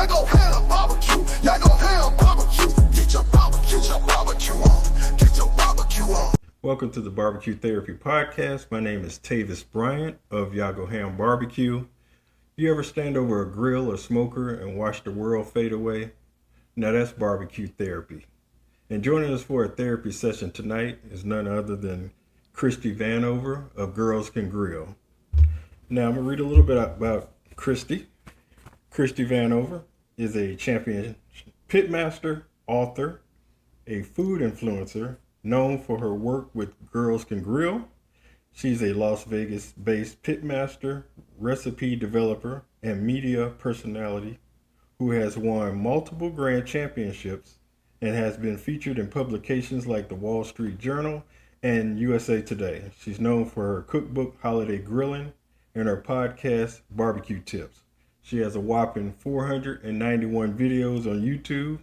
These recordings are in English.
Y'all go ham barbecue. Y'all go ham barbecue. Get your barbecue on. Get your barbecue on. Welcome to the BBQ Therapy podcast. My name is Tavis Bryant of Yago Ham Barbecue. You ever stand over a grill or smoker and watch the world fade away? Now that's barbecue therapy. And joining us for a therapy session tonight is none other than Christie Vanover of Girls Can Grill. Now I'm going to read a little bit about Christie. Christie Vanover is a champion pitmaster, author, a food influencer known for her work with Girls Can Grill. She's a Las Vegas-based pitmaster, recipe developer, and media personality who has won multiple grand championships and has been featured in publications like the Wall Street Journal and USA Today. She's known for her cookbook, Holiday Grilling, and her podcast, Barbecue Tips. She has a whopping 491 videos on YouTube.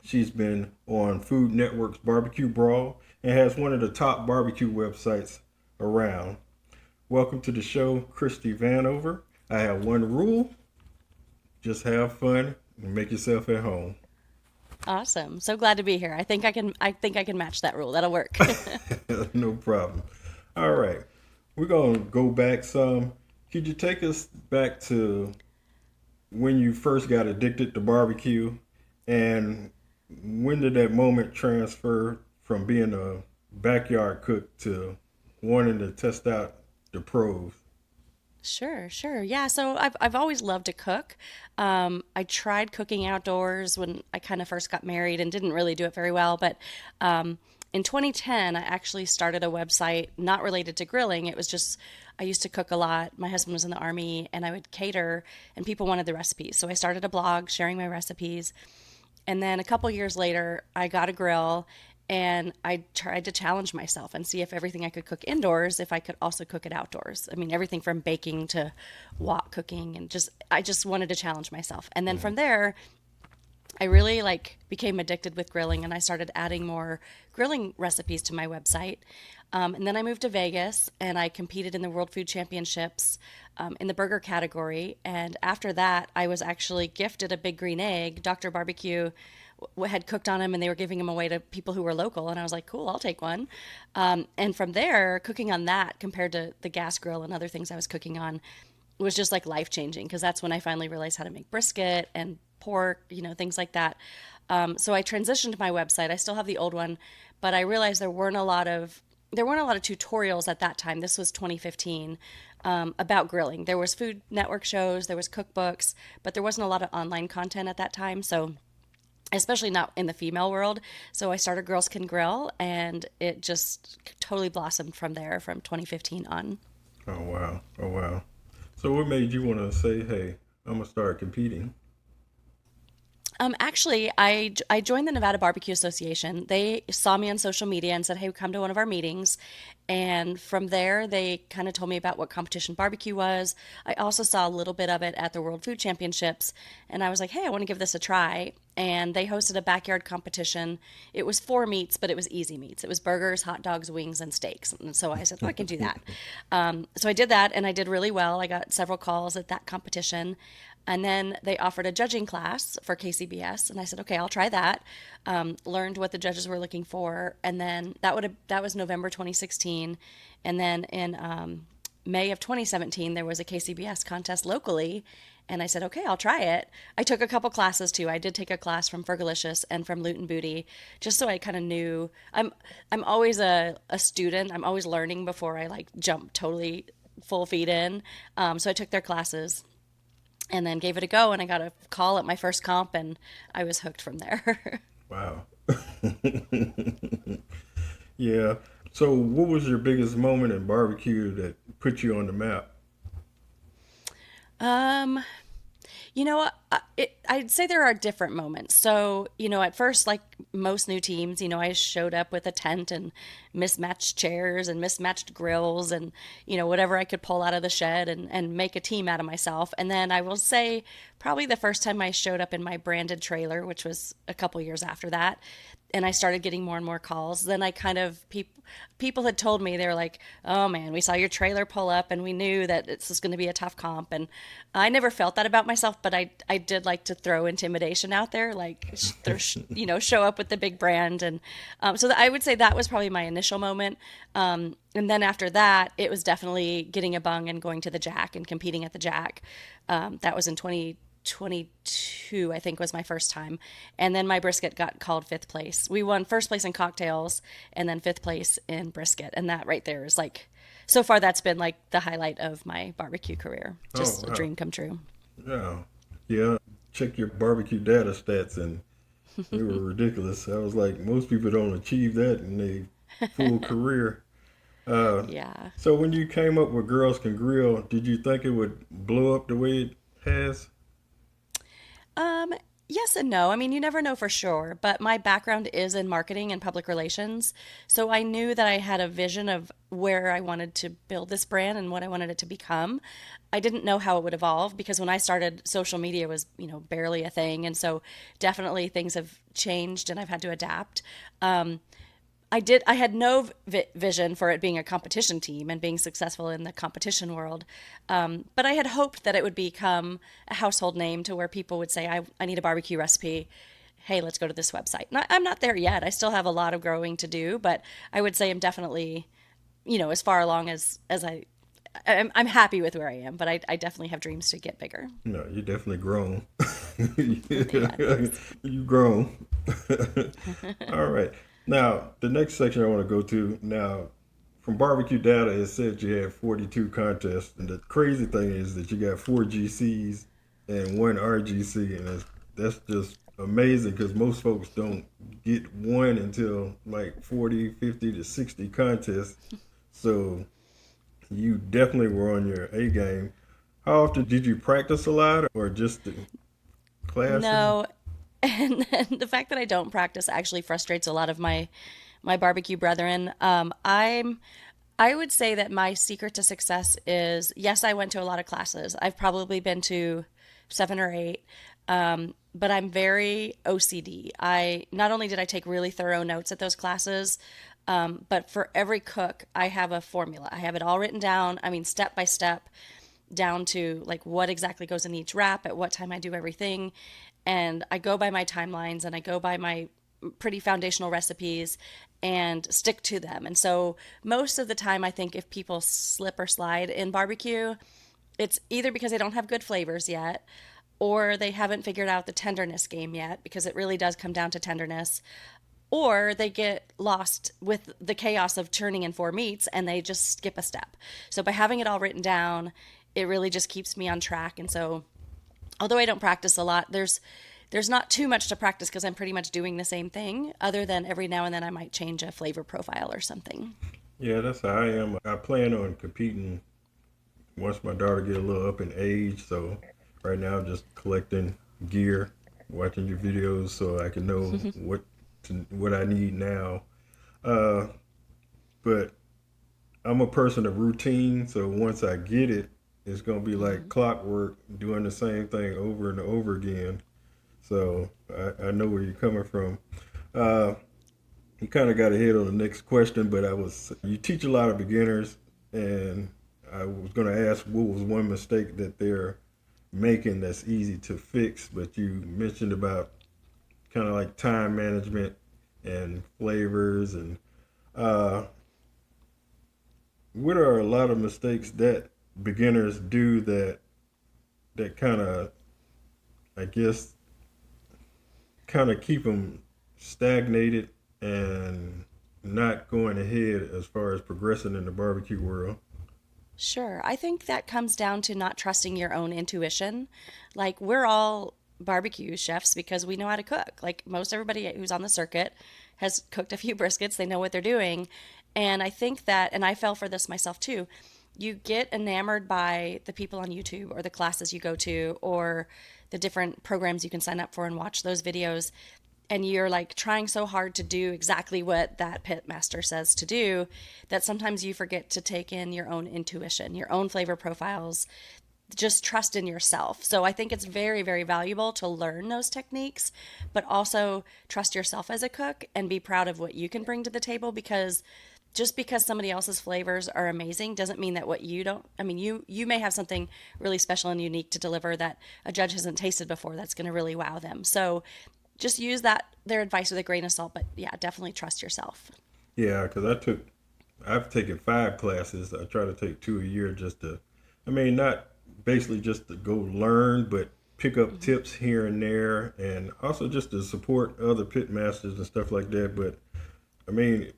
She's been on Food Network's Barbecue Brawl and has one of the top barbecue websites around. Welcome to the show, Christie Vanover. I have one rule: just have fun and make yourself at home. Awesome. So glad to be here. I think I can match that rule. That'll work. No problem. All right. We're going to go back some. Could you take us back to when you first got addicted to barbecue, and when did that moment transfer from being a backyard cook to wanting to test out the pros? Sure. Yeah. So I've always loved to cook. I tried cooking outdoors when I kind of first got married and didn't really do it very well. But in 2010, I actually started a website not related to grilling. It was just, I used to cook a lot. My husband was in the Army and I would cater and people wanted the recipes. So I started a blog sharing my recipes. And then a couple years later, I got a grill and I tried to challenge myself and see if everything I could cook indoors, if I could also cook it outdoors. I mean, everything from baking to wok cooking, and I just wanted to challenge myself. And then from there, I really became addicted with grilling, and I started adding more grilling recipes to my website. And then I moved to Vegas and I competed in the World Food Championships in the burger category. And after that, I was actually gifted a big green egg. Dr. Barbecue had cooked on them and they were giving them away to people who were local. And I was like, cool, I'll take one. And from there, cooking on that compared to the gas grill and other things I was cooking on was just like life changing, because that's when I finally realized how to make brisket and pork, things like that. So I transitioned my website. I still have the old one, but I realized there weren't a lot of tutorials at that time. This was 2015 about grilling. There was Food Network shows, there was cookbooks, but there wasn't a lot of online content at that time. So especially not in the female world. So I started Girls Can Grill, and it just totally blossomed from there, from 2015 on. Oh, wow. So what made you want to say, hey, I'm going to start competing? Actually, I joined the Nevada Barbecue Association. They saw me on social media and said, hey, come to one of our meetings. And from there, they kind of told me about what competition barbecue was. I also saw a little bit of it at the World Food Championships. And I was like, hey, I want to give this a try. And they hosted a backyard competition. It was 4 meats, but it was easy meats. It was burgers, hot dogs, wings, and steaks. And so I said, oh, I can do that. So I did that, and I did really well. I got several calls at that competition. And then they offered a judging class for KCBS, and I said, okay, I'll try that. Learned what the judges were looking for, and then that was November 2016. And then in May of 2017, there was a KCBS contest locally, and I said, okay, I'll try it. I took a couple classes too. I did take a class from Fergalicious and from Loot and Booty, just so I kind of knew. I'm always a student. I'm always learning before I jump totally full feet in. So I took their classes and then gave it a go, and I got a call at my first comp, and I was hooked from there. Wow. Yeah. So what was your biggest moment in barbecue that put you on the map? I'd say there are different moments. So, at first, most new teams, I showed up with a tent and mismatched chairs and mismatched grills and, whatever I could pull out of the shed and make a team out of myself. And then I will say, probably the first time I showed up in my branded trailer, which was a couple years after that, and I started getting more and more calls, then I kind of, people had told me, they were like, oh man, we saw your trailer pull up and we knew that this was going to be a tough comp. And I never felt that about myself, but I did like to throw intimidation out there, like, show up with the big brand. And I would say that was probably my initial moment. And then after that, it was definitely getting a bung and going to the Jack and competing at the Jack. That was in 2022, I think, was my first time. And then my brisket got called fifth place. We won first place in cocktails and then fifth place in brisket. And that right there is like, so far that's been like the highlight of my barbecue career. Just a dream come true. Yeah. Yeah. Check your barbecue data stats and they were ridiculous. I was like, most people don't achieve that in their full career. Yeah. So when you came up with Girls Can Grill, did you think it would blow up the way it has? Yes and no. I mean, you never know for sure, but my background is in marketing and public relations. So I knew that I had a vision of where I wanted to build this brand and what I wanted it to become. I didn't know how it would evolve because when I started, social media was, barely a thing. And so definitely things have changed and I've had to adapt. I had no vision for it being a competition team and being successful in the competition world. But I had hoped that it would become a household name to where people would say, I need a barbecue recipe. Hey, let's go to this website. I'm not there yet. I still have a lot of growing to do, but I would say I'm definitely, as far along I'm happy with where I am, but I definitely have dreams to get bigger. No, you're definitely grown. Yeah, You've grown. All right. Now, the next section I want to go to now, from barbecue data, it said you had 42 contests. And the crazy thing is that you got 4 GCs and 1 RGC. And that's just amazing because most folks don't get one until like 40, 50 to 60 contests. So you definitely were on your A game. How often did you practice a lot or just the classes? no. And then the fact that I don't practice actually frustrates a lot of my barbecue brethren. I would say that my secret to success is, yes, I went to a lot of classes. I've probably been to 7 or 8. But I'm very OCD. I not only did I take really thorough notes at those classes, but for every cook, I have a formula. I have it all written down. I mean, step by step, down to like what exactly goes in each wrap, at what time I do everything. And I go by my timelines and I go by my pretty foundational recipes and stick to them. And so most of the time, I think if people slip or slide in barbecue, it's either because they don't have good flavors yet, or they haven't figured out the tenderness game yet, because it really does come down to tenderness, or they get lost with the chaos of turning in 4 meats and they just skip a step. So by having it all written down, it really just keeps me on track. And so although I don't practice a lot, there's not too much to practice because I'm pretty much doing the same thing, other than every now and then I might change a flavor profile or something. Yeah, that's how I am. I plan on competing once my daughter get a little up in age. So right now, I'm just collecting gear, watching your videos, so I can know what I need now. Uh, but I'm a person of routine, so once I get it, it's gonna be like clockwork, doing the same thing over and over again. So I know where you're coming from. Uh, you kind of got ahead on the next question, but you teach a lot of beginners, and I was going to ask what was one mistake that they're making that's easy to fix, but you mentioned about kind of like time management and flavors, and uh, what are a lot of mistakes that beginners do that kind of, I guess, kind of keep them stagnated and not going ahead as far as progressing in the barbecue world? Sure. I think that comes down to not trusting your own intuition. Like, we're all barbecue chefs because we know how to cook. Like, most everybody who's on the circuit has cooked a few briskets, they know what they're doing. And I think that, and I fell for this myself too, you get enamored by the people on YouTube or the classes you go to or the different programs you can sign up for and watch those videos. and you're like trying so hard to do exactly what that pitmaster says to do, that sometimes you forget to take in your own intuition, your own flavor profiles, just trust in yourself. So I think it's very, very valuable to learn those techniques, but also trust yourself as a cook and be proud of what you can bring to the table, because just because somebody else's flavors are amazing doesn't mean that what you don't, I mean, you may have something really special and unique to deliver that a judge hasn't tasted before that's going to really wow them. So just use their advice with a grain of salt, but yeah, definitely trust yourself. Yeah, because I've taken 5 classes. I try to take 2 a year just to, I mean, not basically just to go learn, but pick up tips here and there, and also just to support other pit masters and stuff like that. But I mean,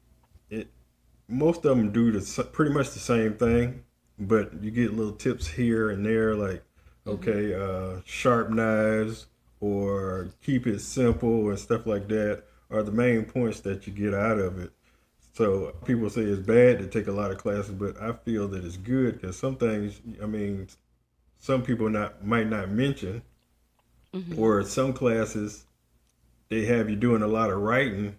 it most of them do pretty much the same thing, but you get little tips here and there, like okay, sharp knives or keep it simple and stuff like that are the main points that you get out of it. So people say it's bad to take a lot of classes, but I feel that it's good because some things, I mean, some people might not mention, or some classes they have you doing a lot of writing,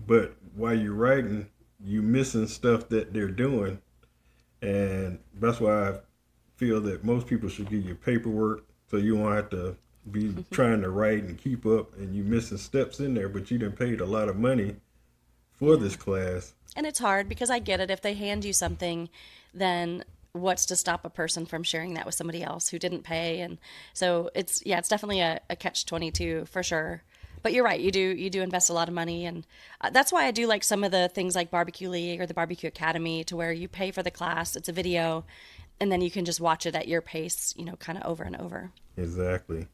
but while you're writing, you missing stuff that they're doing, and that's why I feel that most people should give you paperwork so you won't have to be trying to write and keep up, and you missing steps in there, but you done paid a lot of money for this class. And it's hard because I get it. If they hand you something, then what's to stop a person from sharing that with somebody else who didn't pay? And so it's definitely a catch 22 for sure. But you're right. You do invest a lot of money, and that's why I do like some of the things like Barbecue League or the Barbecue Academy, to where you pay for the class. It's a video, and then you can just watch it at your pace, kind of over and over. Exactly.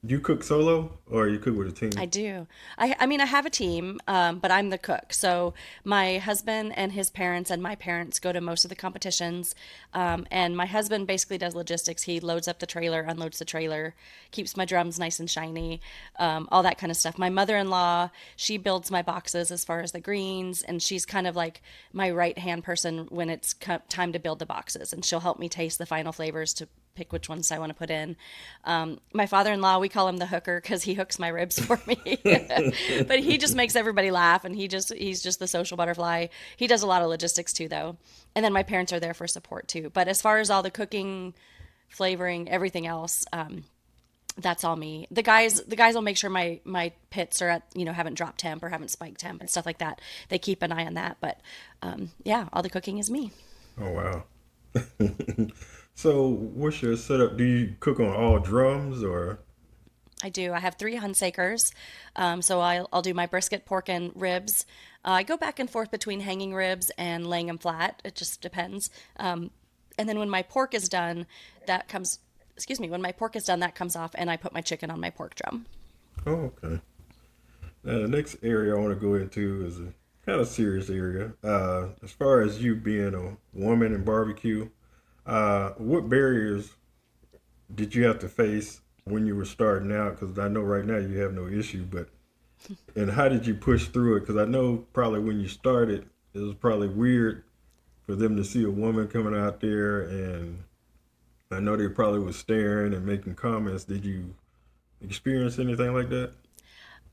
Do you cook solo or you cook with a team? I do. I mean, I have a team, but I'm the cook. So my husband and his parents and my parents go to most of the competitions. And my husband basically does logistics. He loads up the trailer, unloads the trailer, keeps my drums nice and shiny, all that kind of stuff. My mother-in-law, she builds my boxes as far as the greens, and she's kind of like my right-hand person when it's time to build the boxes. And she'll help me taste the final flavors to pick which ones I want to put in. My father-in-law, we call him the hooker because he hooks my ribs for me. But he just makes everybody laugh, and he's just the social butterfly. He does a lot of logistics too, though. And then my parents are there for support too. But as far as all the cooking, flavoring, everything else, that's all me. The guys will make sure my pits are at, haven't dropped temp or haven't spiked temp and stuff like that. They keep an eye on that. But yeah, all the cooking is me. Oh, wow. So what's your setup? Do you cook on all drums or? I do. I have 3 Hunsakers. So I'll do my brisket, pork, and ribs. I go back and forth between hanging ribs and laying them flat. It just depends. And then when my pork is done, when my pork is done, that comes off, and I put my chicken on my pork drum. Oh, okay. Now the next area I want to go into is a kind of serious area. As far as you being a woman in barbecue, what barriers did you have to face when you were starting out? Because I know right now you have no issue, and how did you push through it? Because I know probably when you started, it was probably weird for them to see a woman coming out there, and I know they probably was staring and making comments. Did you experience anything like that?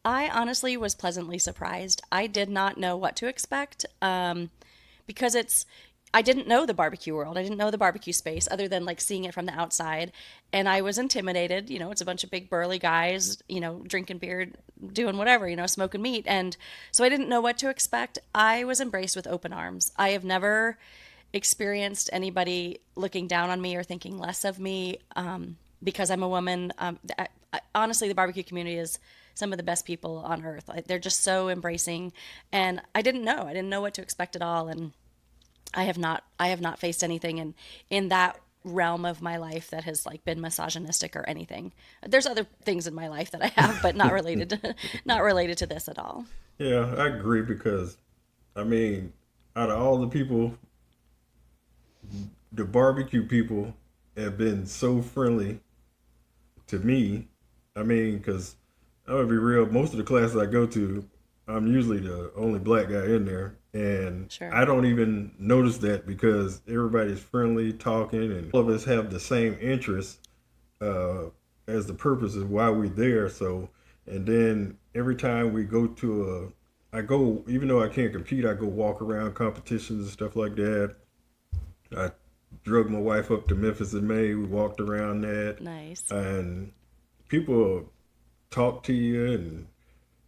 I honestly was pleasantly surprised. I did not know what to expect, because I didn't know the barbecue world. I didn't know the barbecue space other than like seeing it from the outside. And I was intimidated. It's a bunch of big burly guys, drinking beer, doing whatever, smoking meat. And so I didn't know what to expect. I was embraced with open arms. I have never experienced anybody looking down on me or thinking less of me, because I'm a woman. Honestly, the barbecue community is some of the best people on earth. They're just so embracing. And I didn't know what to expect at all. And I have not faced anything in that realm of my life that has like been misogynistic or anything. There's other things in my life that I have, but not related to this at all. Yeah, I agree because, I mean, out of all the people, the barbecue people have been so friendly to me. I mean, because I'm gonna be real, most of the classes I go to, I'm usually the only black guy in there. And Sure. I don't even notice that because everybody's friendly, talking, and all of us have the same interests as the purpose of why we're there. So And then every time we go to I go, even though I can't compete, I go walk around competitions and stuff like that. I drug my wife up to Memphis in May. We walked around that, Nice. and people talk to you and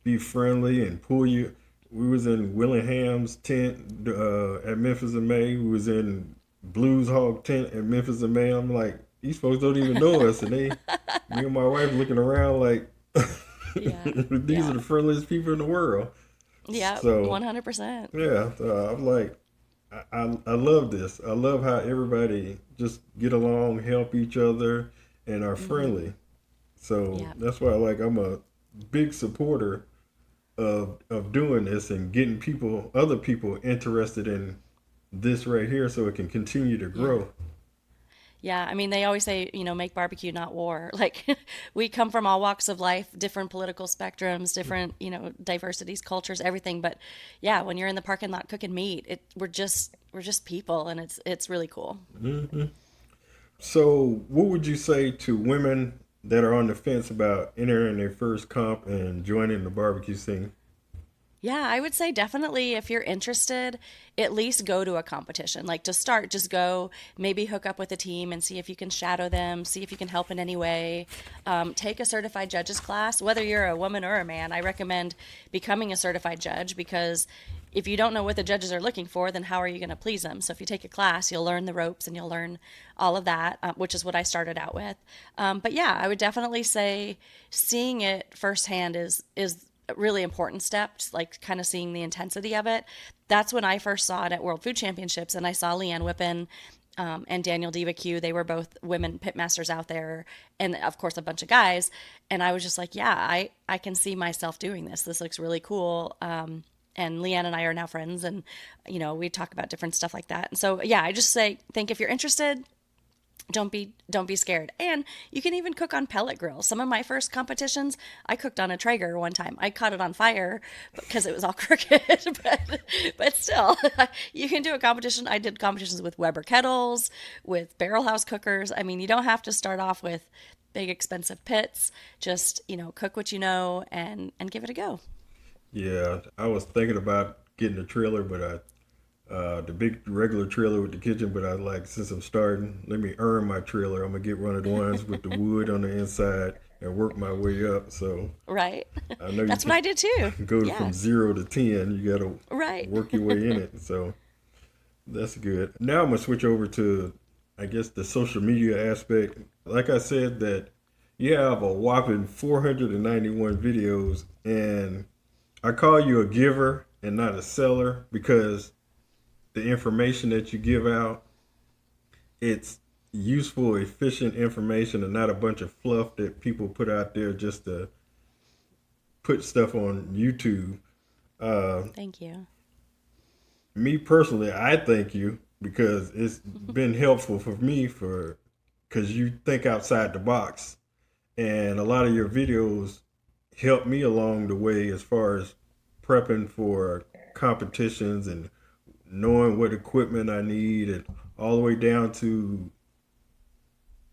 be friendly and pull you. We was in Willingham's tent at Memphis in May. We was in Blues Hog tent at Memphis in May. I'm like, these folks don't even know us, and me and my wife looking around like, Yeah. these are Yeah. the friendliest people in the world. Yeah. So 100%. yeah, I'm like, I love this. I love how everybody just get along, help each other, and are Mm-hmm. friendly. So Yeah. that's why like I'm a big supporter of doing this and getting other people interested in this right here so it can continue to Yeah. grow. Yeah, I mean, they always say, make barbecue, not war. Like, we come from all walks of life, different political spectrums, different, diversities, cultures, everything. But yeah, when you're in the parking lot cooking meat, we're just people, and it's really cool. Hmm. So what would you say to women that are on the fence about entering their first comp and joining the barbecue scene? Yeah, I would say definitely if you're interested, at least go to a competition. Like to start, just go, maybe hook up with a team and see if you can shadow them, see if you can help in any way. Take a certified judges class. Whether you're a woman or a man, I recommend becoming a certified judge because if you don't know what the judges are looking for, then how are you going to please them? So if you take a class, you'll learn the ropes and you'll learn all of that, which is what I started out with. But yeah, I would definitely say seeing it firsthand is really important steps, like kind of seeing the intensity of it. That's when I first saw it at World Food Championships, and I saw Leanne Whippen and Daniel BBQ. They were both women pitmasters out there, and of course a bunch of guys. And I was just like, yeah, I can see myself doing this. This looks really cool. And Leanne and I are now friends, and we talk about different stuff like that. And so yeah, I just think if you're interested, don't be scared. And you can even cook on pellet grills. Some of my first competitions, I cooked on a Traeger one time. I caught it on fire because it was all crooked, but still, you can do a competition. I did competitions with Weber kettles, with barrel house cookers. I mean, you don't have to start off with big expensive pits. Just, cook what you know and give it a go. Yeah, I was thinking about getting a trailer, but the big regular trailer with the kitchen, but I like since I'm starting, let me earn my trailer. I'm gonna get one of the ones with the wood on the inside and work my way up. So Right? I know you That's what can I did too. go from Yes. 0 to 10. You gotta Right. work your way in it. So that's good. Now I'm gonna switch over to, I guess, the social media aspect. Like I said, that you have a whopping 491 videos, and I call you a giver and not a seller because the information that you give out, it's useful, efficient information and not a bunch of fluff that people put out there just to put stuff on YouTube. Uh, Thank you. Me personally, I thank you because it's been helpful for me for because you think outside the box, and a lot of your videos help me along the way as far as prepping for competitions and knowing what equipment I need, and all the way down to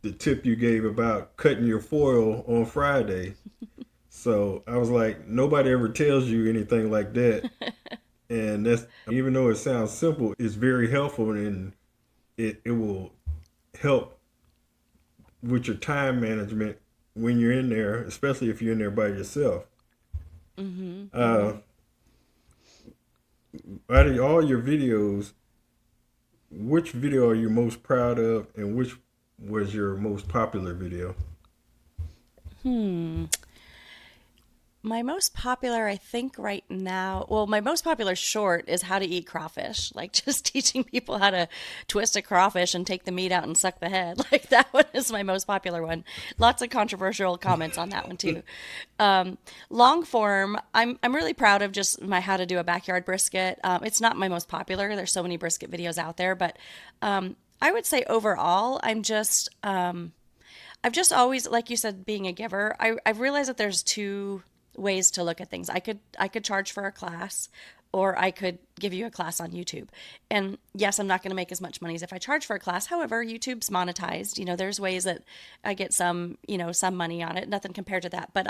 the tip you gave about cutting your foil on Friday. So I was like, nobody ever tells you anything like that. And that's, even though it sounds simple, it's very helpful, and it will help with your time management when you're in there, especially if you're in there by yourself. Mm-hmm. Uh, Mm-hmm. Out of all your videos, which video are you most proud of, and which was your most popular video? Hmm. My most popular, I think, right now, well, my most popular short is how to eat crawfish. Like just teaching people how to twist a crawfish and take the meat out and suck the head. Like that one is my most popular one. Lots of controversial comments on that one too. Long form, I'm really proud of just my how to do a backyard brisket. It's not my most popular. There's so many brisket videos out there, but I would say overall, I've just always, like you said, being a giver. I've realized that there's two ways to look at things. I could charge for a class, or I could give you a class on YouTube. And yes, I'm not going to make as much money as if I charge for a class. However, YouTube's monetized. There's ways that I get some, some money on it, nothing compared to that. But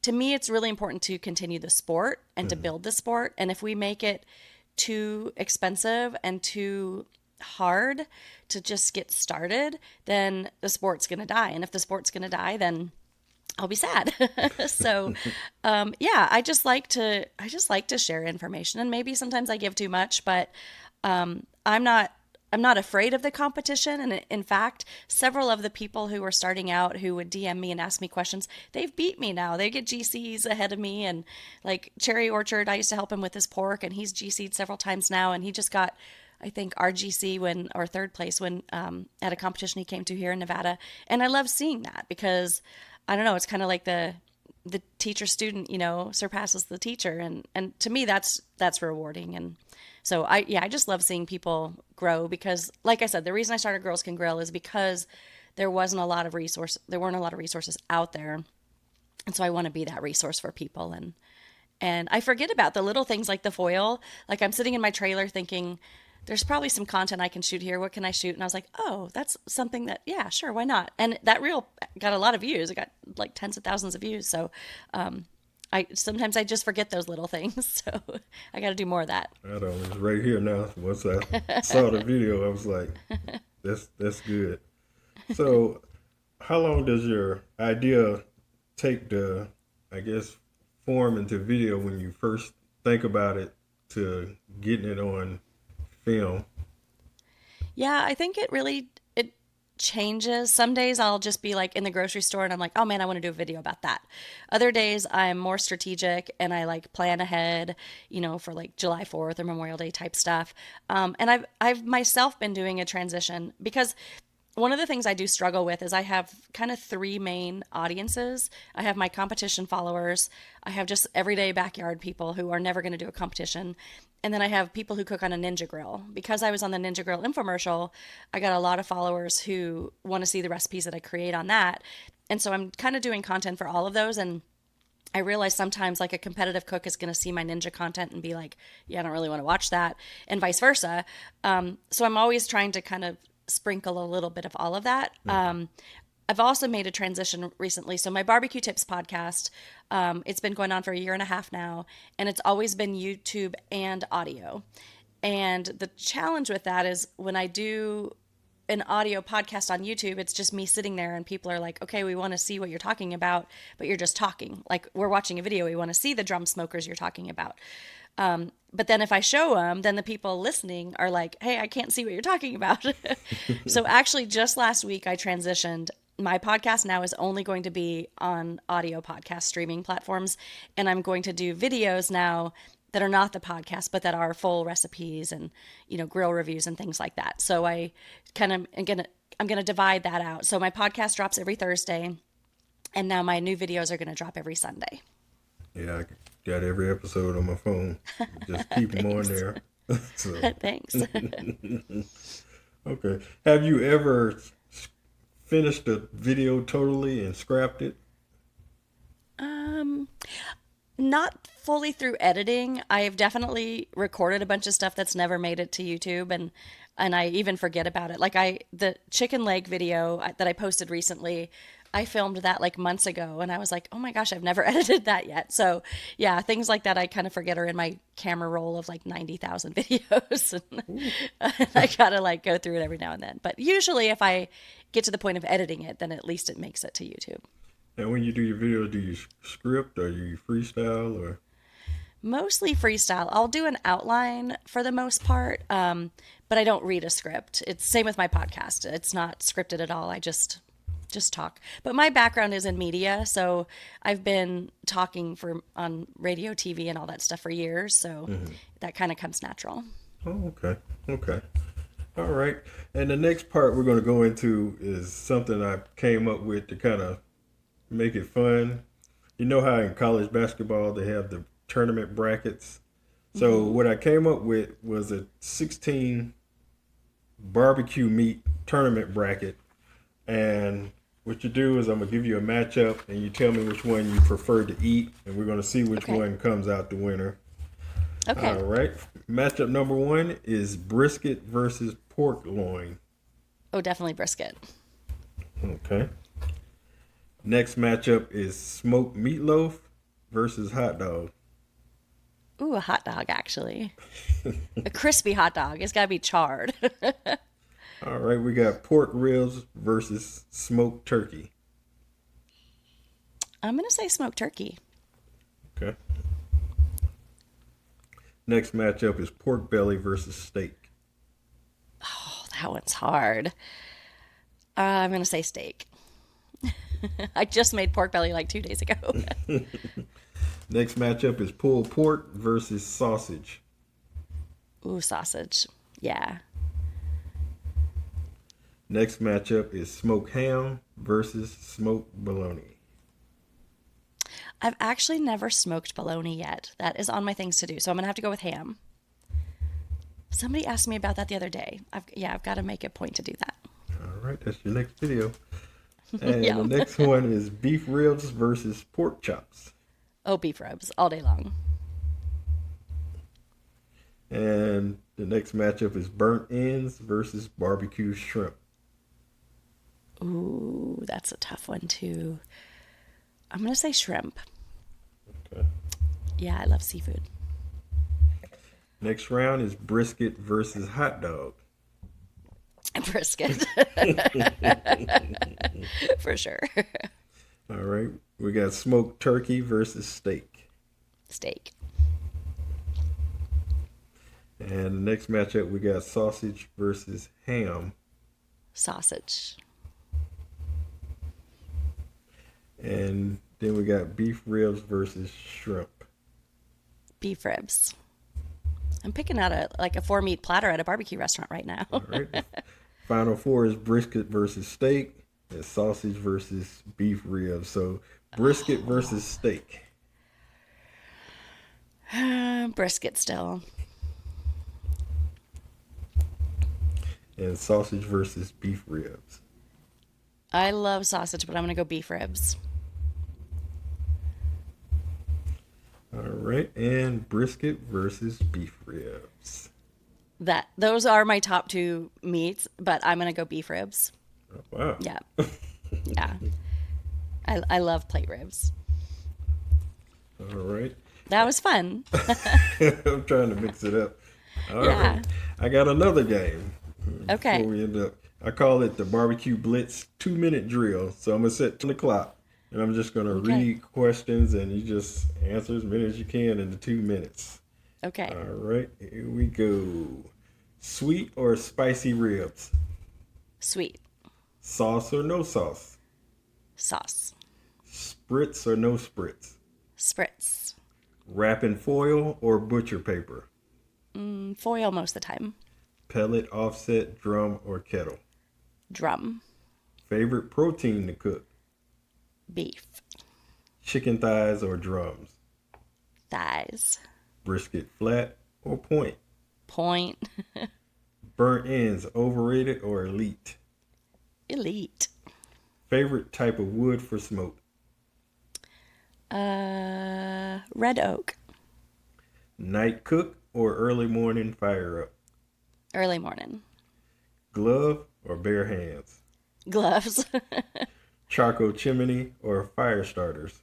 to me, it's really important to continue the sport and to build the sport. And if we make it too expensive and too hard to just get started, then the sport's going to die. And if the sport's going to die, then I'll be sad. So, yeah, I just like to share information, and maybe sometimes I give too much, but I'm not afraid of the competition. And in fact, several of the people who were starting out who would DM me and ask me questions, they've beat me now. They get GCs ahead of me. And like Cherry Orchard, I used to help him with his pork, and he's GC'd several times now. And he just got, I think, RGC or third place when at a competition he came to here in Nevada. And I love seeing that because I don't know, it's kind of like the teacher student, surpasses the teacher. And to me, that's rewarding. And so I just love seeing people grow because, like I said, the reason I started Girls Can Grill is because there weren't a lot of resources out there. And so I want to be that resource for people. And I forget about the little things like the foil. Like I'm sitting in my trailer thinking, there's probably some content I can shoot here. What can I shoot? And I was like, oh, that's something that, yeah, sure, why not? And that reel got a lot of views. It got like tens of thousands of views. So sometimes I just forget those little things. So I got to do more of that. I know, it's right here now. Once I saw the video, I was like, that's good. So how long does your idea take to, I guess, form into video when you first think about it to getting it on film? Yeah, I think it changes. Some days I'll just be like in the grocery store and I'm like, oh man, I want to do a video about that. Other days I'm more strategic and I like plan ahead, for like July 4th or Memorial Day type stuff. And I've myself been doing a transition because one of the things I do struggle with is I have kind of three main audiences. I have my competition followers. I have just everyday backyard people who are never going to do a competition. And then I have people who cook on a Ninja Grill. Because I was on the Ninja Grill infomercial, I got a lot of followers who want to see the recipes that I create on that. And so I'm kind of doing content for all of those. And I realize sometimes like a competitive cook is going to see my ninja content and be like, yeah, I don't really want to watch that, and vice versa. So I'm always trying to kind of sprinkle a little bit of all of that. I've also made a transition recently. So my BBQ Tips podcast, it's been going on for a year and a half now, and it's always been YouTube and audio. And the challenge with that is when I do an audio podcast on YouTube, it's just me sitting there and people are like, okay, we want to see what you're talking about, but you're just talking. Like we're watching a video, we want to see the drum smokers you're talking about. But then if I show them, then the people listening are like, hey, I can't see what you're talking about. So actually just last week I transitioned. My podcast now is only going to be on audio podcast streaming platforms. And I'm going to do videos now that are not the podcast, but that are full recipes and, grill reviews and things like that. So I kind of I'm going to divide that out. So my podcast drops every Thursday, and now my new videos are going to drop every Sunday. Yeah, I got every episode on my phone. Just keep them on there. So. Thanks. Okay. Have you ever finished a video totally and scrapped it? Not fully through editing. I have definitely recorded a bunch of stuff that's never made it to YouTube, and I even forget about it. Like the chicken leg video that I posted recently, I filmed that like months ago, and I was like, oh my gosh, I've never edited that yet. So yeah, things like that I kind of forget are in my camera roll of like 90,000 videos. And I gotta like go through it every now and then. But usually if I get to the point of editing it, then at least it makes it to YouTube. And when you do your video, do you script or you freestyle or? Mostly freestyle. I'll do an outline for the most part, but I don't read a script. It's same with my podcast. It's not scripted at all. I just talk. But my background is in media, so I've been talking on radio, TV, and all that stuff for years. So that kind of comes natural. Oh, okay. All right. And the next part we're going to go into is something I came up with to kind of make it fun. You know how in college basketball they have the tournament brackets? So what I came up with was a 16 barbecue meat tournament bracket. And what you do is I'm going to give you a matchup and you tell me which one you prefer to eat. And we're going to see which one comes out the winner. Okay. All right. Matchup number one is brisket versus pork loin. Oh, definitely brisket. Okay. Next matchup is smoked meatloaf versus hot dog. Ooh, a hot dog, actually. A crispy hot dog. It's got to be charred. All right, we got pork ribs versus smoked turkey. I'm going to say smoked turkey. Okay. Next matchup is pork belly versus steak. Oh, that one's hard. I'm going to say steak. I just made pork belly like 2 days ago. Next matchup is pulled pork versus sausage. Ooh, sausage. Yeah. Next matchup is smoked ham versus smoked bologna. I've actually never smoked bologna yet. That is on my things to do. So I'm going to have to go with ham. Somebody asked me about that the other day. I've got to make a point to do that. All right, that's your next video. And the Yum. next one is beef ribs versus pork chops. Oh, beef ribs all day long. And the next matchup is burnt ends versus barbecue shrimp. Ooh, that's a tough one too. I'm going to say shrimp. Okay. Yeah, I love seafood. Next round is brisket versus hot dog. Brisket. For sure. All right, we got smoked turkey versus steak. Steak. And the next matchup, we got sausage versus ham. Sausage. And then we got beef ribs versus shrimp. Beef ribs. I'm picking out a 4 meat platter at a barbecue restaurant right now. All right. Final four is brisket versus steak and sausage versus beef ribs. So brisket versus steak. Brisket still. And sausage versus beef ribs. I love sausage, but I'm going to go beef ribs. All right. And brisket versus beef ribs. Those are my top two meats, but I'm going to go beef ribs. Oh, wow. Yeah. Yeah. I love plate ribs. All right. That was fun. I'm trying to mix it up. All Yeah. right. I got another game. Okay. Before we end up, I call it the Barbecue Blitz 2-minute drill. So I'm going to set the clock and I'm just going to Okay. read questions and you just answer as many as you can in the 2 minutes. Okay. All right. Here we go. Sweet or spicy ribs? Sweet. Sauce or no sauce? Sauce. Spritz or no spritz? Spritz. Wrap in foil or butcher paper? Foil most of the time. Pellet, offset, drum, or kettle? Drum. Favorite protein to cook? Beef. Chicken thighs or drums? Thighs. Brisket flat or point? Point. Burnt ends, overrated or elite? Elite. Favorite type of wood for smoke? Red oak. Night cook or early morning fire up? Early morning. Glove or bare hands? Gloves. Charcoal chimney or fire starters?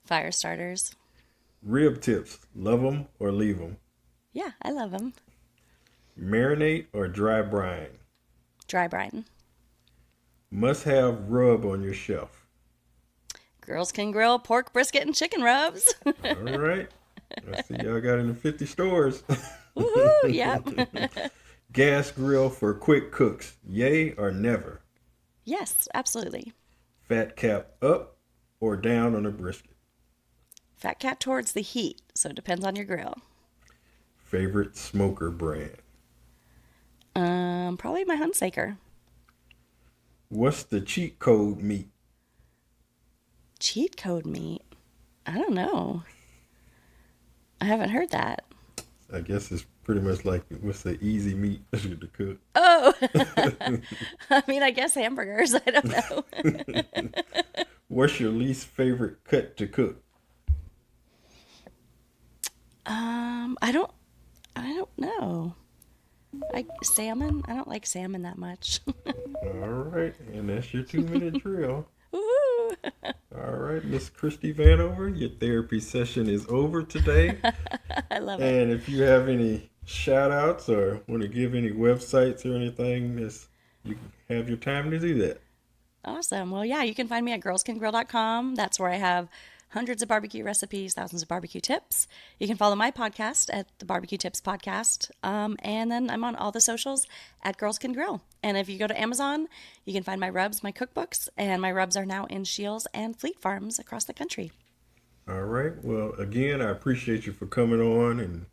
Fire starters. Rib tips, love them or leave them? Yeah, I love them. Marinate or dry brine? Dry brine. Must have rub on your shelf. Girls can grill pork, brisket, and chicken rubs. All right. I see y'all got it in 50 stores. Woohoo! Yep. Gas grill for quick cooks, yay or never? Yes, absolutely. Fat cap up or down on a brisket? Fat cat towards the heat, so it depends on your grill. Favorite smoker brand? Probably my Hunsaker. What's the cheat code meat? Cheat code meat? I don't know. I haven't heard that. I guess it's pretty much like what's the easy meat to cook? Oh, I mean, I guess hamburgers. I don't know. What's your least favorite cut to cook? I don't know. Salmon? I don't like salmon that much. All right, and that's your 2-minute drill. Woo! All right, Miss Christie Vanover, your therapy session is over today. I love it. And if you have any shout outs or want to give any websites or anything, you can have your time to do that. Awesome. Well, yeah, you can find me at girlscangrill.com. That's where I have hundreds of barbecue recipes, thousands of barbecue tips. You can follow my podcast at the Barbecue Tips Podcast. And then I'm on all the socials at Girls Can Grill. And if you go to Amazon, you can find my rubs, my cookbooks, and my rubs are now in Shields and Fleet Farms across the country. All right. Well, again, I appreciate you for coming on and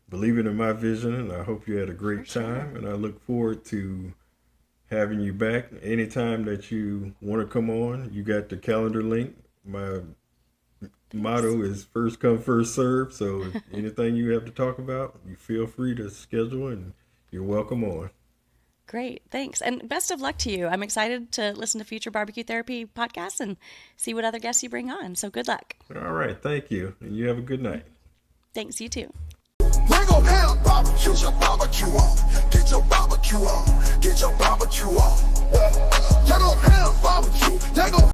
believing in my vision. And I hope you had a great time. And I look forward to having you back anytime that you want to come on. You got the calendar link. My motto is first come, first serve. So if anything you have to talk about, you feel free to schedule and you're welcome on. Great. Thanks. And best of luck to you. I'm excited to listen to future barbecue therapy podcasts and see what other guests you bring on. So good luck. All right. Thank you. And you have a good night. Thanks. You too. Mango Ham Barbecue. Get your barbecue on. Get your barbecue on. Get your barbecue on. Mango Ham Barbecue.